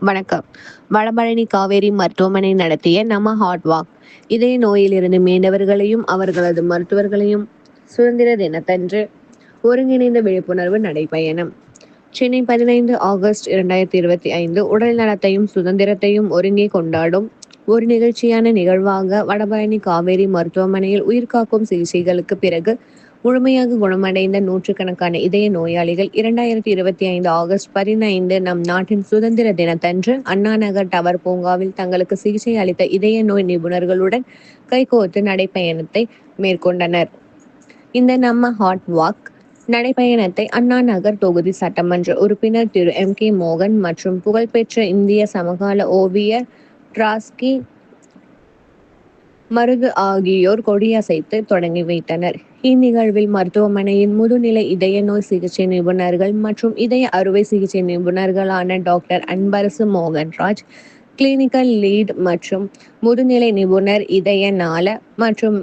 வணக்கம். வடபழனி காவேரி மருத்துவமனை நடத்திய நம்ம ஹார்ட் வாக் இதய நோயிலிருந்து மீண்டவர்களையும் அவர்களது மருத்துவர்களையும் சுதந்திர தினத்தன்று ஒருங்கிணைந்த விழிப்புணர்வு நடைபயணம். சென்னை 15 ஆகஸ்ட் 2025 உடல் நலத்தையும் சுதந்திரத்தையும் ஒருங்கே கொண்டாடும் ஒரு நிகழ்ச்சியான நிகழ்வாக வடபழனி காவேரி மருத்துவமனையில் உயிர்காக்கும் சிகிச்சைகளுக்கு பிறகு முழுமையாக குணமடைந்த நூற்றுக்கணக்கான இதய நோயாளிகள் 2025 ஆகஸ்ட் 15 நம் நாட்டின் சுதந்திர தினத்தன்று அண்ணா நகர் டவர் பூங்காவில் தங்களுக்கு சிகிச்சை அளித்த இதய நோய் நிபுணர்களுடன் கைகோர்த்து நடைப்பயணத்தை மேற்கொண்டனர். இந்த நம்ம ஹார்ட் வாக் நடைப்பயணத்தை அண்ணா நகர் தொகுதி சட்டமன்ற உறுப்பினர் திரு M.K. மோகன் மற்றும் புகழ்பெற்ற இந்திய சமகால ஓவியர் டிராஸ்கி மருது ஆகியோர் கொடியசைத்து தொடங்கி வைத்தனர். இந்நிகழ்வில் மருத்துவமனையின் முதுநிலை இதய நோய் சிகிச்சை நிபுணர்கள் மற்றும் இதய அறுவை சிகிச்சை நிபுணர்களான doctor Anbarasu Mohanraj, clinical lead மற்றும் முதுநிலை நிபுணர் இதய நாள மற்றும்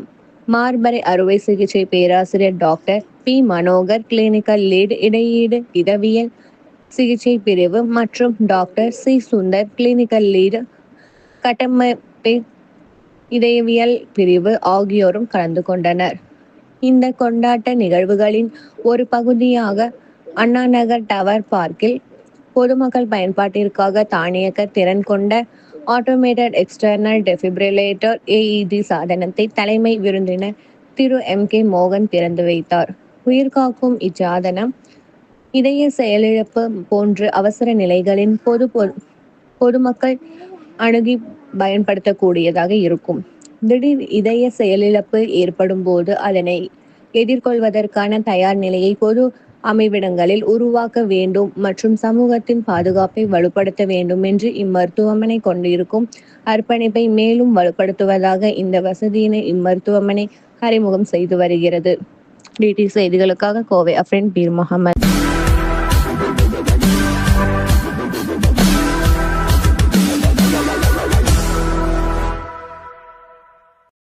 மார்பறை அறுவை சிகிச்சை பேராசிரியர் doctor P Manohar, clinical lead இடையீடு இதவியல் சிகிச்சை பிரிவு மற்றும் doctor C Sundar, clinical lead கட்டமைப்பு இதயவியல் பிரிவு ஆகியோரும் கலந்து கொண்டனர். இந்த கொண்டாட்ட நிகழ்வுகளின் ஒரு பகுதியாக அண்ணா நகர் டவர் பார்க்கில் பொதுமக்கள் பயன்பாட்டிற்காக தானியக்க திறன் கொண்ட ஆட்டோமேட்டட் எக்ஸ்டர்னல் டெஃபிபிரிலேட்டர் AED சாதனத்தை தலைமை விருந்தினர் திரு M.K. மோகன் திறந்து வைத்தார். உயிர்காக்கும் இச்சாதனம் இதய செயலிழப்பு போன்ற அவசர நிலைகளின் பொதுமக்கள் அணுகி பயன்படுத்தக்கூடியதாக இருக்கும். திடீர் இதய செயலிழப்பு ஏற்படும் போது அதனை எதிர்கொள்வதற்கான தயார் நிலையை பொது அமைவிடங்களில் உருவாக்க வேண்டும் மற்றும் சமூகத்தின் பாதுகாப்பை வலுப்படுத்த வேண்டும் என்று இம்மருத்துவமனை கொண்டிருக்கும் அர்ப்பணிப்பை மேலும் வலுப்படுத்துவதாக இந்த வசதியினை இம்மருத்துவமனை அறிமுகம் செய்து வருகிறது. DT செய்திகளுக்காக கோவை அஃப்ரின் பீர் முகமது.